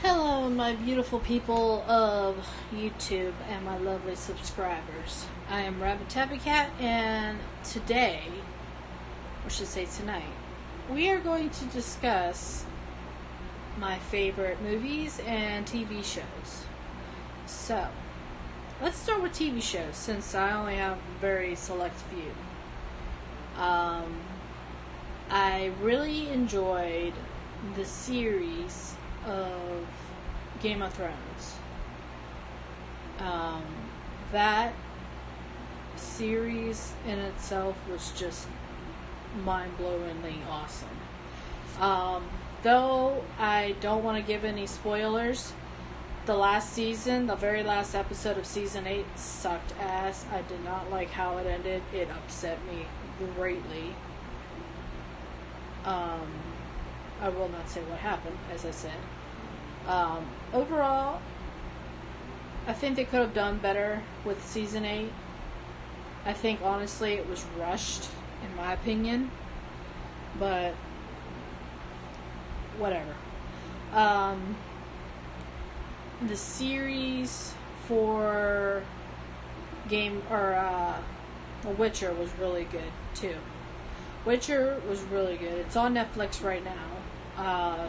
Hello, my beautiful people of YouTube and my lovely subscribers. I am Rabbit Tabby Cat, and today, or should say tonight, we are going to discuss my favorite movies and TV shows. So, let's start with TV shows, since I only have a very select few. I really enjoyed the series of Game of Thrones. That series in itself was just mind-blowingly awesome. Though I don't want to give any spoilers, the last season, the very last episode of season 8 sucked ass. I did not like how it ended. It upset me greatly. I will not say what happened, as I said. Overall, I think they could have done better with season 8. I think, honestly, it was rushed, in my opinion. But, whatever. The series for The Witcher was really good, too. Witcher was really good. It's on Netflix right now.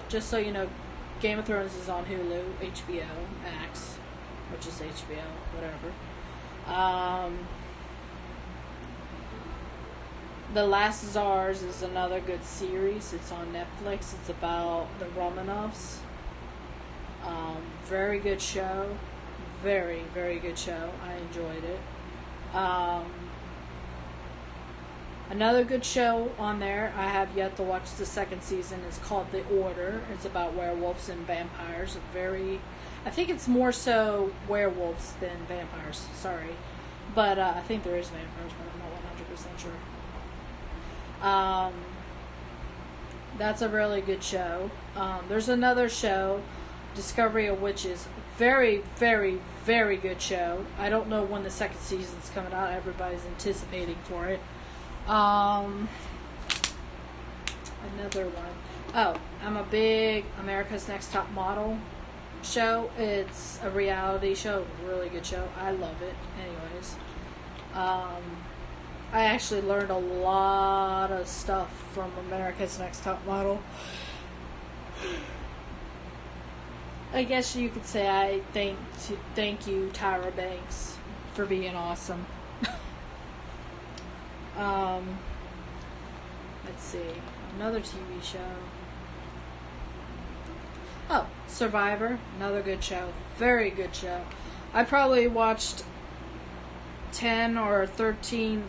Just so you know, Game of Thrones is on Hulu, HBO Max, which is HBO, whatever. The Last Tsars is another good series. It's on Netflix. It's about the Romanovs. Very good show. Very, very good show. I enjoyed it. Another good show on there, I have yet to watch the second season, is called The Order. It's about werewolves and vampires. I think it's more so werewolves than vampires, sorry. But I think there is vampires, but I'm not 100% sure. That's a really good show. There's another show, Discovery of Witches. Very, very, very good show. I don't know when the second season's coming out. Everybody's anticipating for it. Another one. Oh, I'm a big America's Next Top Model show. It's a reality show, really good show. I love it. Anyways, I actually learned a lot of stuff from America's Next Top Model. I guess you could say I thank you, Tyra Banks, for being awesome. Let's see. Another TV show. Oh, Survivor. Another good show. Very good show. I probably watched 10 or 13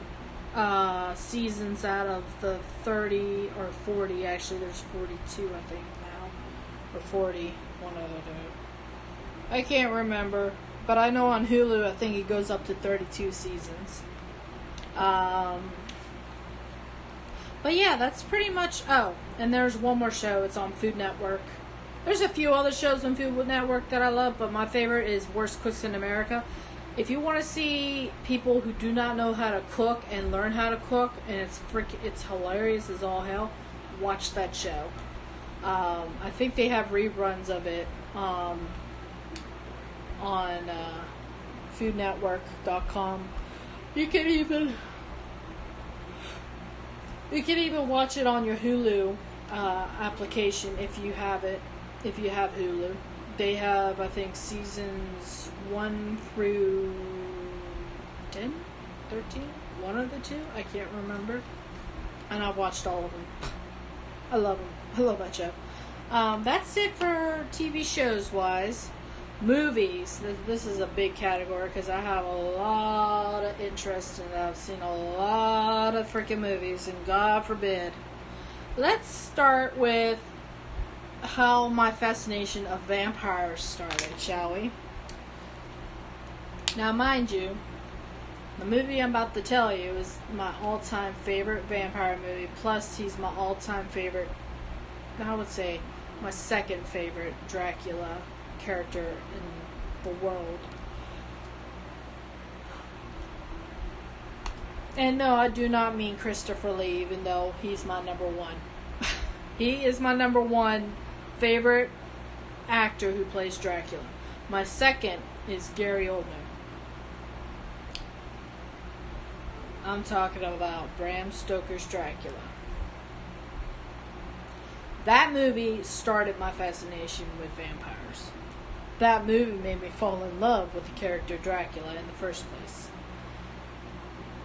seasons out of the 30 or 40. Actually, there's 42, I think, now. Or 40. One other day. I can't remember. But I know on Hulu, I think it goes up to 32 seasons. But yeah, that's pretty much. Oh, and there's one more show. It's on Food Network. There's a few other shows on Food Network that I love, but my favorite is Worst Cooks in America. If you want to see people who do not know how to cook and learn how to cook, and it's hilarious as all hell, watch that show. I think they have reruns of it on foodnetwork.com. You can even watch it on your Hulu application if you have it. If you have Hulu, they have, I think, seasons 1 through 10, 13, one of the two. I can't remember. And I've watched all of them. I love them. I love that show. That's it for TV shows wise. Movies. This is a big category because I have a lot of interest in it. I've seen a lot of freaking movies, and God forbid. Let's start with how my fascination of vampires started, shall we? Now, mind you, the movie I'm about to tell you is my all-time favorite vampire movie, plus he's my all-time favorite, I would say, my second favorite Dracula character in the world. And no, I do not mean Christopher Lee, even though he's my number one. He is my number one favorite actor who plays Dracula. My second is Gary Oldman. I'm talking about Bram Stoker's Dracula. That movie started my fascination with vampires. That movie made me fall in love with the character Dracula in the first place.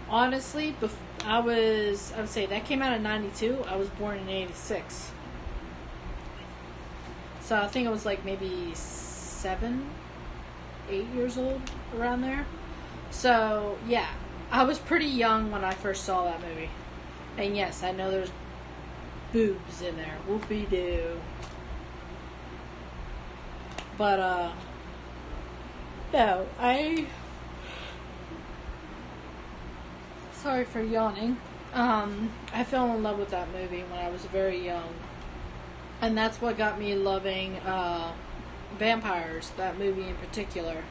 Honestly, I would say that came out in 92. I was born in 86. So I think I was like maybe 7, 8 years old, around there. So, yeah. I was pretty young when I first saw that movie. And yes, I know there's boobs in there. Whoopie-doo. But, no, sorry for yawning. I fell in love with that movie when I was very young. And that's what got me loving, vampires, that movie in particular.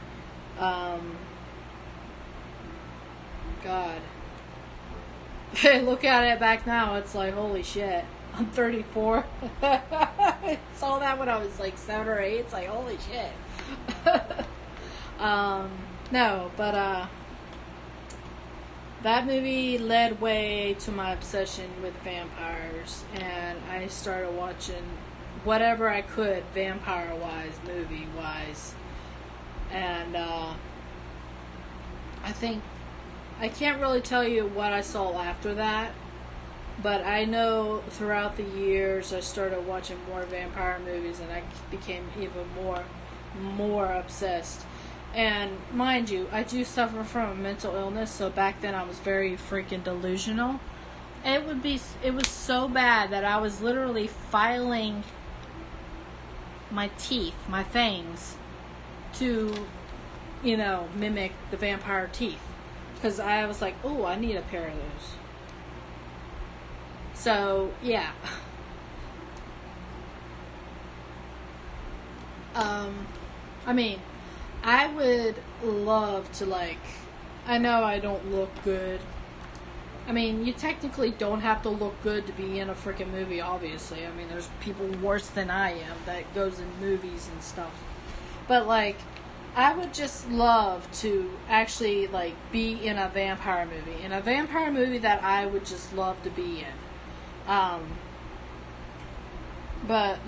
God. Look at it back now, it's like, holy shit. I'm 34. I saw that when I was like 7 or 8. It's like, holy shit. No, but, that movie led way to my obsession with vampires, and I started watching whatever I could, vampire-wise, movie-wise. And, I can't really tell you what I saw after that, but I know throughout the years I started watching more vampire movies, and I became even more obsessed. And mind you, I do suffer from a mental illness, so back then I was very freaking delusional. It was so bad that I was literally filing my teeth, my fangs, to, mimic the vampire teeth. Because I was like, oh, I need a pair of those. So, yeah. I would love to, I know I don't look good. You technically don't have to look good to be in a freaking movie, obviously. There's people worse than I am that goes in movies and stuff. But, I would just love to actually, be in a vampire movie. In a vampire movie that I would just love to be in. But,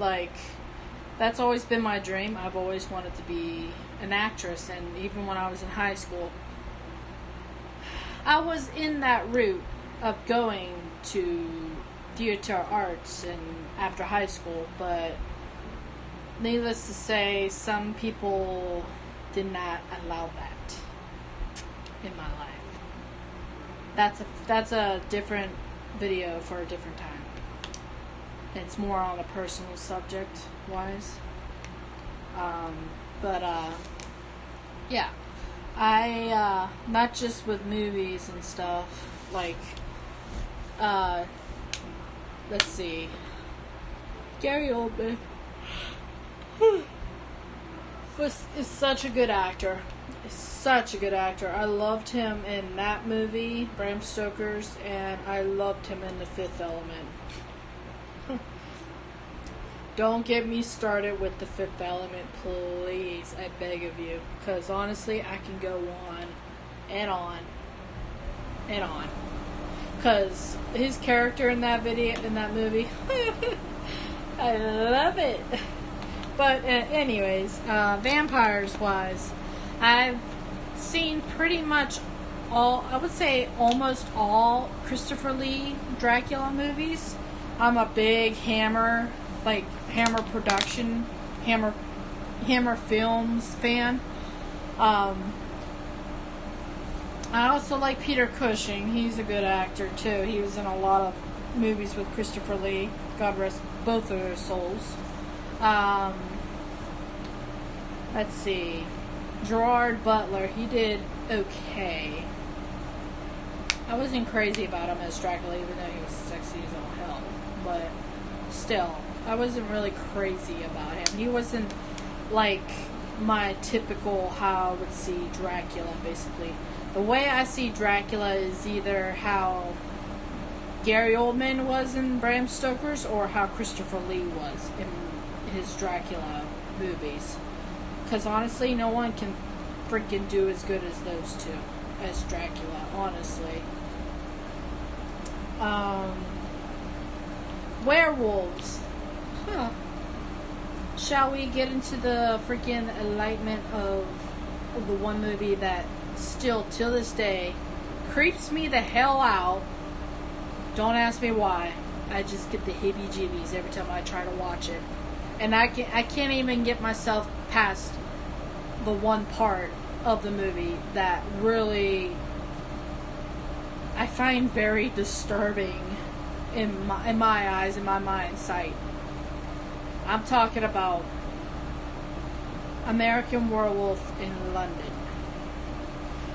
that's always been my dream. I've always wanted to be an actress, and even when I was in high school, I was in that route of going to theater arts and after high school, but needless to say, some people did not allow that in my life. That's a different video for a different time. It's more on a personal subject wise. Yeah. I not just with movies and stuff, let's see. Gary Oldman is such a good actor. He's such a good actor. I loved him in that movie, Bram Stoker's, and I loved him in The Fifth Element. Don't get me started with The Fifth Element, please. I beg of you. Because honestly, I can go on and on and on. Because his character in that movie, I love it. But anyways, vampires-wise, I've seen pretty much I would say almost all Christopher Lee Dracula movies. I'm a big Hammer production, Hammer Films fan. I also like Peter Cushing. He's a good actor too. He was in a lot of movies with Christopher Lee. God rest both of their souls. Let's see. Gerard Butler, he did okay. I wasn't crazy about him as Dracula, even though he was sexy as all hell. But still, I wasn't really crazy about him. He wasn't like my typical how I would see Dracula, basically. The way I see Dracula is either how Gary Oldman was in Bram Stoker's or how Christopher Lee was in his Dracula movies. Because honestly, no one can freaking do as good as those two as Dracula, honestly. Werewolves. Huh. Shall we get into the freaking enlightenment of the one movie that still, till this day, creeps me the hell out? Don't ask me why. I just get the heebie-jeebies every time I try to watch it. And I can't even get myself past the one part of the movie that really I find very disturbing in my eyes, in my mind's sight. I'm talking about American Werewolf in London.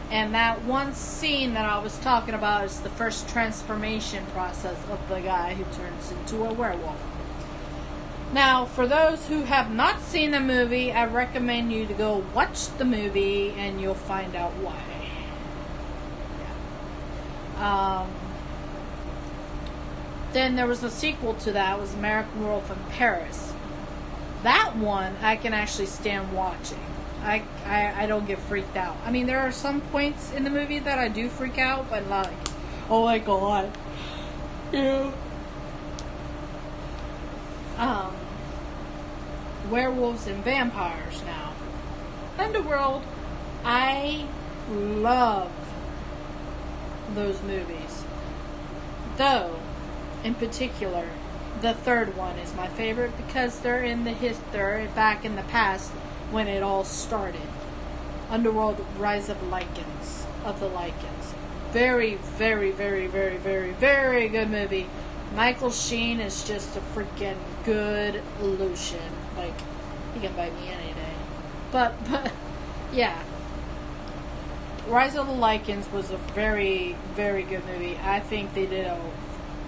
And that one scene that I was talking about is the first transformation process of the guy who turns into a werewolf. Now, for those who have not seen the movie, I recommend you to go watch the movie and you'll find out why. Yeah. Then there was a sequel to that, it was American Werewolf in Paris. That one I can actually stand watching. I don't get freaked out. I mean, there are some points in the movie that I do freak out, but like, oh my god. Yeah. Werewolves and vampires now. Underworld, I love those movies. Though, in particular, the third one is my favorite because they're back in the past when it all started. Underworld, Rise of the Lycans. Very, very, very, very, very, very good movie. Michael Sheen is just a freaking good Lucian. Like, he can bite me any day. But yeah. Rise of the Lycans was a very, very good movie. I think they did an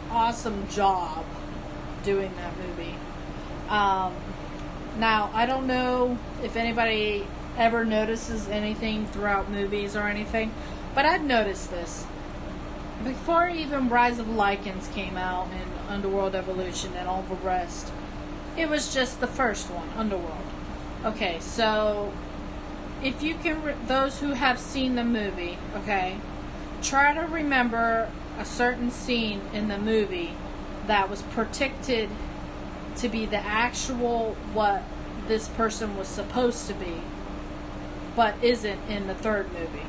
awesome job doing that movie. Now, I don't know if anybody ever notices anything throughout movies or anything, but I've noticed this. Before even Rise of the Lycans came out and Underworld Evolution and all the rest, it was just the first one, Underworld. Okay, so if you can, those who have seen the movie, okay, try to remember a certain scene in the movie that was predicted to be the actual what this person was supposed to be, but isn't in the third movie.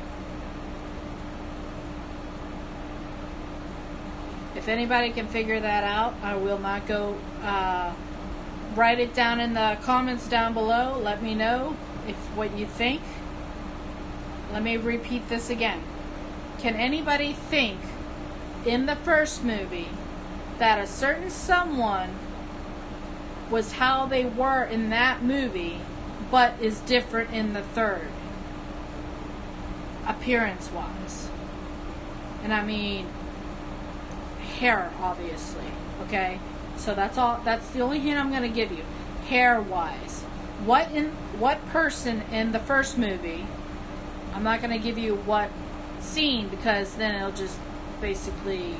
If anybody can figure that out, I will not go. Write it down in the comments down below. Let me know if what you think. Let me repeat this again. Can anybody think in the first movie that a certain someone was how they were in that movie, but is different in the third, appearance-wise? And I mean hair, obviously. Okay, so that's all. That's the only hint I'm going to give you. Hair-wise, what person in the first movie? I'm not going to give you what scene because then it'll just basically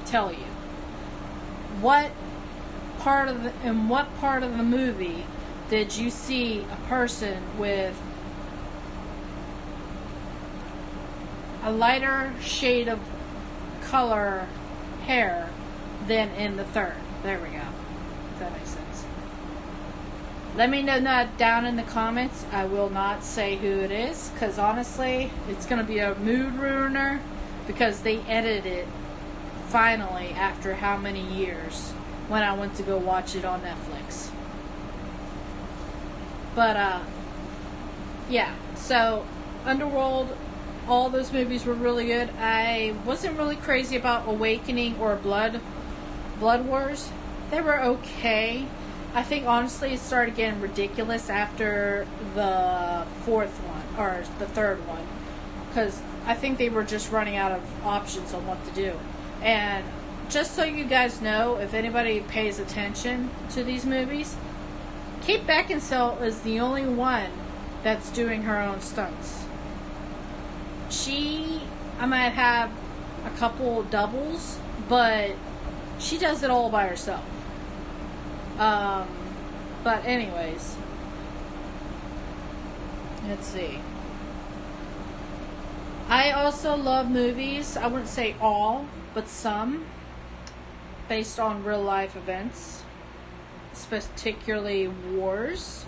tell you what part of the movie did you see a person with a lighter shade of color hair than in the third. There we go. If that makes sense. Let me know that down in the comments. I will not say who it is because honestly it's going to be a mood ruiner because they edited it finally after how many years when I went to go watch it on Netflix. But yeah, so Underworld, all those movies were really good. I wasn't really crazy about Awakening or Blood Wars. They were okay. I think honestly it started getting ridiculous after the fourth one, or the third one. Because I think they were just running out of options on what to do. And just so you guys know, if anybody pays attention to these movies, Kate Beckinsale is the only one that's doing her own stunts. I might have a couple doubles, but she does it all by herself. But anyways, let's see. I also love movies. I wouldn't say all, but some, based on real life events, particularly wars.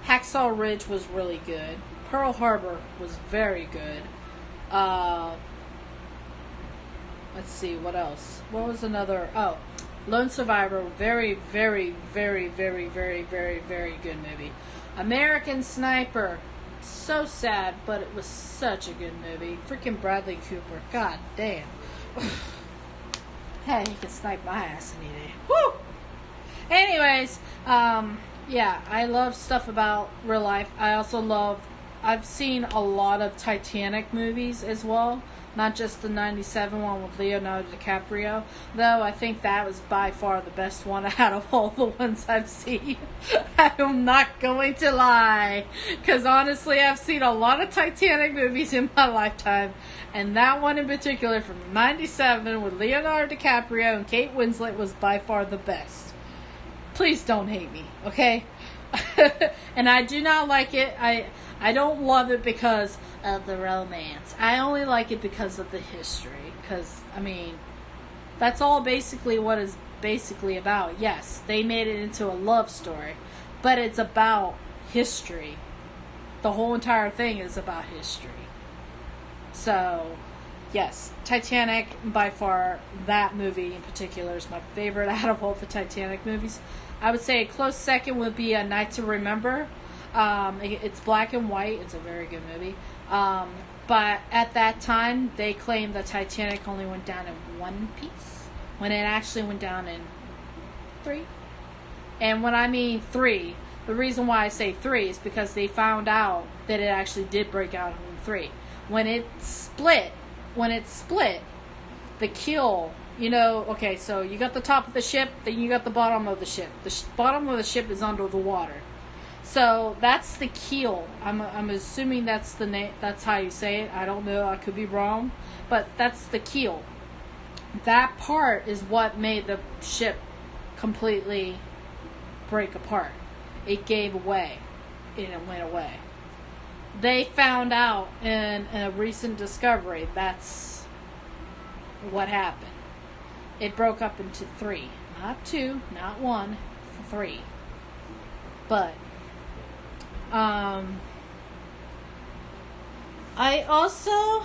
Hacksaw Ridge was really good. Pearl Harbor was very good. Let's see, what else? What was another? Oh, Lone Survivor. Very, very, very, very, very, very, very good movie. American Sniper. So sad, but it was such a good movie. Freaking Bradley Cooper. God damn. Hey, he can snipe my ass any day. Woo! Anyways, yeah, I love stuff about real life. I've seen a lot of Titanic movies as well. Not just the 97 one with Leonardo DiCaprio. Though I think that was by far the best one out of all the ones I've seen. I'm not going to lie. Because honestly, I've seen a lot of Titanic movies in my lifetime. And that one in particular from 97 with Leonardo DiCaprio and Kate Winslet was by far the best. Please don't hate me, okay? And I do not like it. I don't love it because of the romance. I only like it because of the history. Because, I mean, that's all basically what it's basically about. Yes, they made it into a love story. But it's about history. The whole entire thing is about history. So, yes, Titanic, by far, that movie in particular is my favorite out of all the Titanic movies. I would say a close second would be A Night to Remember. It's black and white. It's a very good movie. But at that time, they claimed that Titanic only went down in one piece, when it actually went down in 3. And when I mean 3, the reason why I say 3 is because they found out that it actually did break out in 3. When it split, the keel, okay, so you got the top of the ship, then you got the bottom of the ship. The bottom of the ship is under the water. So that's the keel. I'm assuming that's the name. That's how you say it. I don't know. I could be wrong, but that's the keel. That part is what made the ship completely break apart. It gave away, and it went away. They found out in a recent discovery that's what happened. It broke up into 3, not 2, not 1, 3. But I also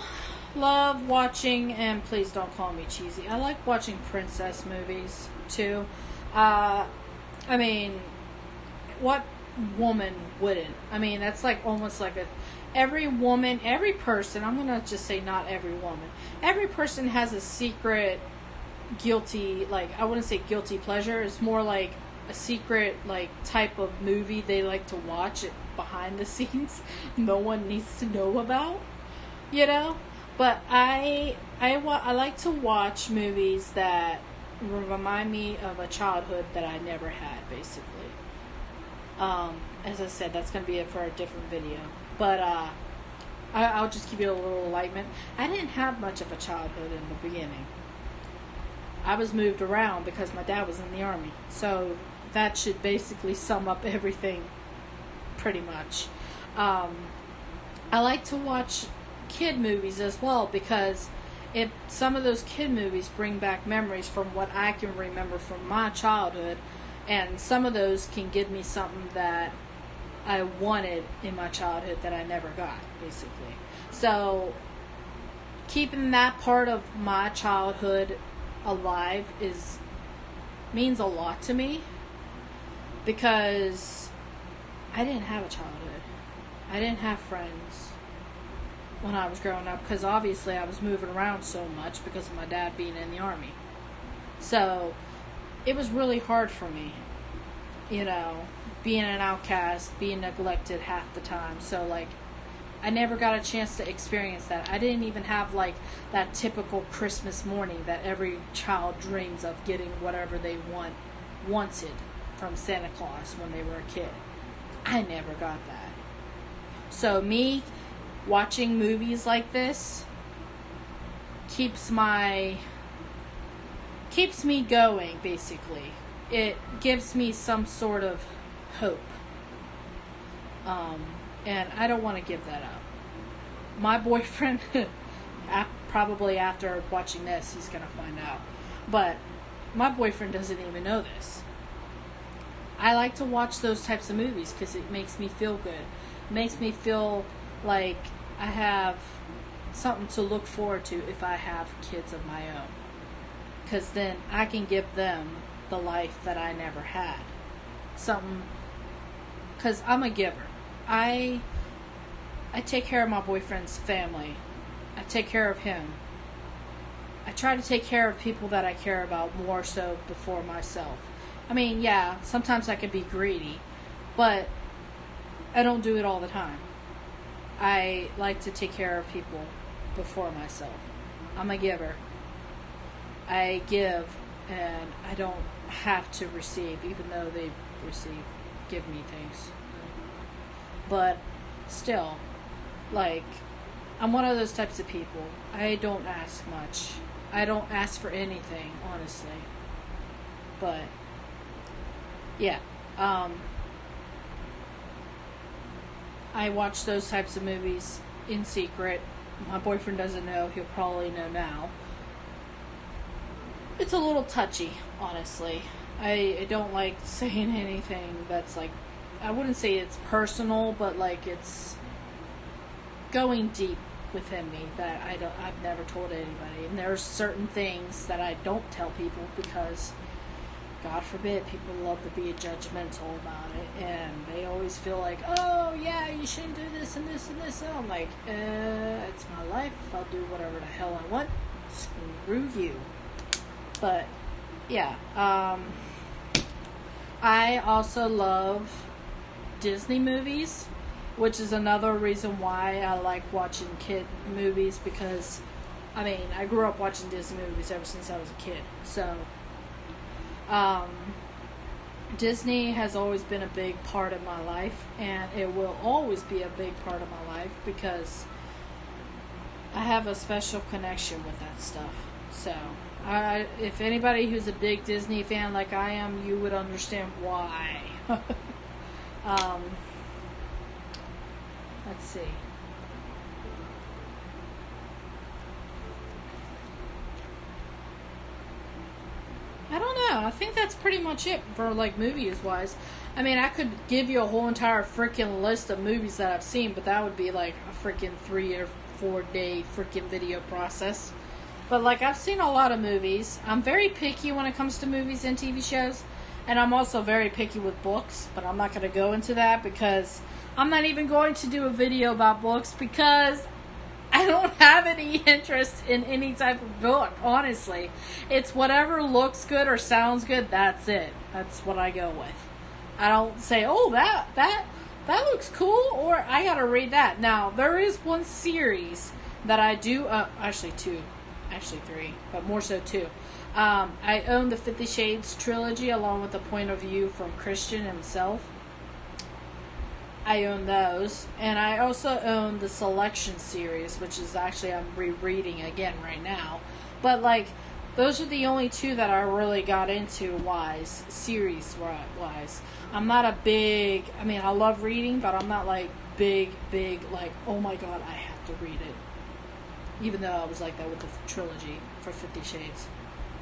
love watching, and please don't call me cheesy, I like watching princess movies too. I mean, what woman wouldn't? I mean, that's like almost like every woman, every person, I'm gonna just say not every woman, every person has a secret guilty, like, I wouldn't say guilty pleasure, it's more like a secret, like, type of movie they like to watch it behind the scenes no one needs to know about, but I like to watch movies that remind me of a childhood that I never had, basically. As I said, that's going to be it for a different video, but I'll just give you a little enlightenment. I didn't have much of a childhood in the beginning. I was moved around because my dad was in the army. So that should basically sum up everything pretty much. I like to watch kid movies as well because some of those kid movies bring back memories from what I can remember from my childhood, and some of those can give me something that I wanted in my childhood that I never got, basically. So keeping that part of my childhood alive means a lot to me because I didn't have a childhood. I didn't have friends when I was growing up because obviously I was moving around so much because of my dad being in the army. So it was really hard for me, being an outcast, being neglected half the time. So, like, I never got a chance to experience that. I didn't even have, like, that typical Christmas morning that every child dreams of, getting whatever they wanted from Santa Claus when they were a kid. I never got that. So me watching movies like this keeps me going, basically. It gives me some sort of hope. And I don't want to give that up. My boyfriend, probably after watching this, he's going to find out. But my boyfriend doesn't even know this. I like to watch those types of movies because it makes me feel good. It makes me feel like I have something to look forward to if I have kids of my own. Because then I can give them the life that I never had. Something, because I'm a giver. I take care of my boyfriend's family. I take care of him. I try to take care of people that I care about more so before myself. I mean, yeah, sometimes I can be greedy, but I don't do it all the time. I like to take care of people before myself. I'm a giver. I give, and I don't have to receive, even though they give me things. But still, like, I'm one of those types of people. I don't ask much. I don't ask for anything, honestly. But yeah, I watch those types of movies in secret. My boyfriend doesn't know. He'll probably know now. It's a little touchy, honestly. I don't like saying anything that's like, I wouldn't say it's personal, but like it's going deep within me that I've never told anybody. And there's certain things that I don't tell people because, God forbid, people love to be judgmental about it, and they always feel like, oh yeah, you shouldn't do this and this and this. And I'm like, it's my life. I'll do whatever the hell I want. Screw you. But yeah, I also love Disney movies, which is another reason why I like watching kid movies, because I mean, I grew up watching Disney movies ever since I was a kid. So Disney has always been a big part of my life, and it will always be a big part of my life because I have a special connection with that stuff. So if anybody who's a big Disney fan like I am, you would understand why. Let's see. I don't know. I think that's pretty much it for like movies wise. I mean, I could give you a whole entire freaking list of movies that I've seen, but that would be like a freaking 3 or 4 day freaking video process. But like, I've seen a lot of movies. I'm very picky when it comes to movies and TV shows, and I'm also very picky with books, but I'm not going to go into that because I'm not even going to do a video about books because I don't have any interest in any type of book, honestly. It's whatever looks good or sounds good, that's it. That's what I go with. I don't say, oh, that looks cool, or I gotta read that. Now, there is one series that I do, actually 3, but more so 2. I own the 50 Shades trilogy along with the point of view from Christian himself. I own those, and I also own the Selection series, which is actually I'm rereading again right now. But like, those are the only 2 that I really got into series wise. I'm not a big, I mean, I love reading, but I'm not like big like, oh my god, I have to read it. Even though I was like that with the trilogy for 50 Shades.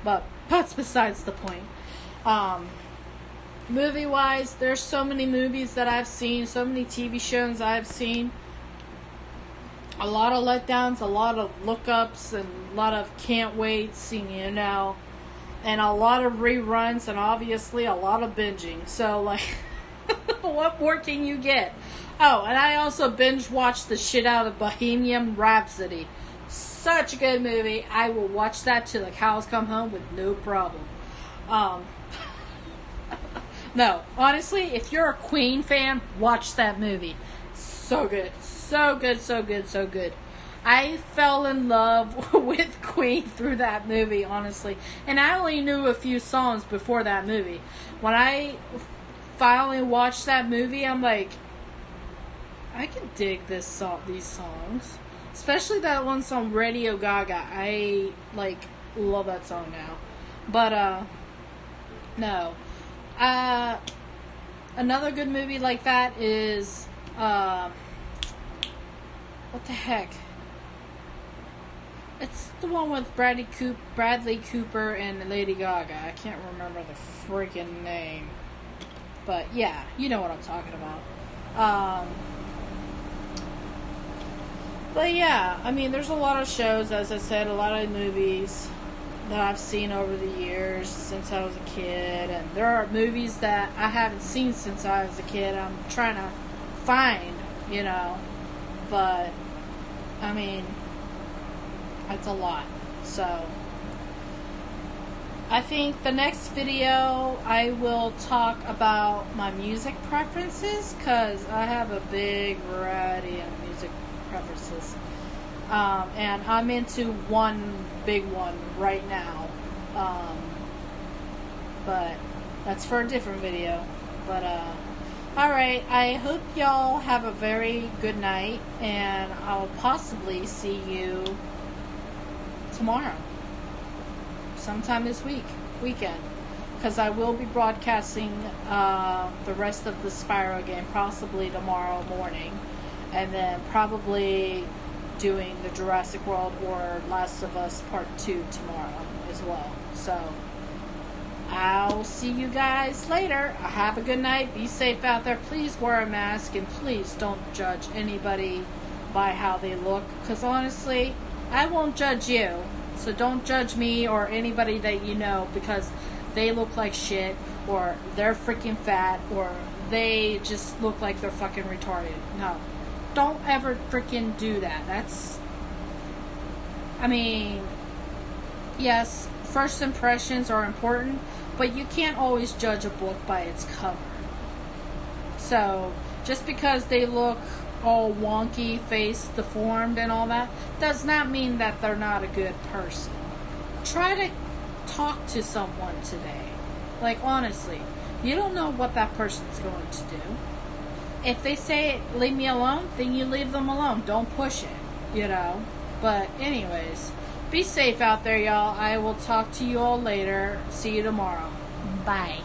But that's besides the point. Movie-wise, there's so many movies that I've seen, so many TV shows I've seen. A lot of letdowns, a lot of lookups, and a lot of can't waits, you know, and a lot of reruns, and obviously a lot of binging. So, like, what more can you get? Oh, and I also binge-watched the shit out of Bohemian Rhapsody. Such a good movie. I will watch that till the cows come home with no problem. No, honestly, if you're a Queen fan, watch that movie. So good. So good, so good, so good. I fell in love with Queen through that movie, honestly. And I only knew a few songs before that movie. When I finally watched that movie, I'm like, I can dig these songs. Especially that one song, Radio Gaga. I, like, love that song now. But, no. Another good movie like that is what the heck? It's the one with Bradley Cooper and Lady Gaga. I can't remember the freaking name. But yeah, you know what I'm talking about. But yeah, I mean, there's a lot of shows, as I said, a lot of movies that I've seen over the years since I was a kid. And there are movies that I haven't seen since I was a kid. I'm trying to find, you know. But, I mean, it's a lot. So, I think the next video I will talk about my music preferences, because I have a big variety of music preferences. And I'm into one big one right now. But that's for a different video. But, alright, I hope y'all have a very good night, and I'll possibly see you tomorrow. Sometime this weekend. Because I will be broadcasting the rest of the Spyro game possibly tomorrow morning. And then probably doing the Jurassic World or Last of Us Part 2 tomorrow as well. So, I'll see you guys later. Have a good night. Be safe out there. Please wear a mask, and please don't judge anybody by how they look. Because honestly, I won't judge you. So don't judge me or anybody that you know because they look like shit, or they're freaking fat, or they just look like they're fucking retarded. No. Don't ever freaking do that. I mean, yes, first impressions are important, but you can't always judge a book by its cover. So, just because they look all wonky, face deformed and all that, does not mean that they're not a good person. Try to talk to someone today. Like, honestly, you don't know what that person's going to do. If they say, leave me alone, then you leave them alone. Don't push it, you know. But anyways, be safe out there, y'all. I will talk to you all later. See you tomorrow. Bye.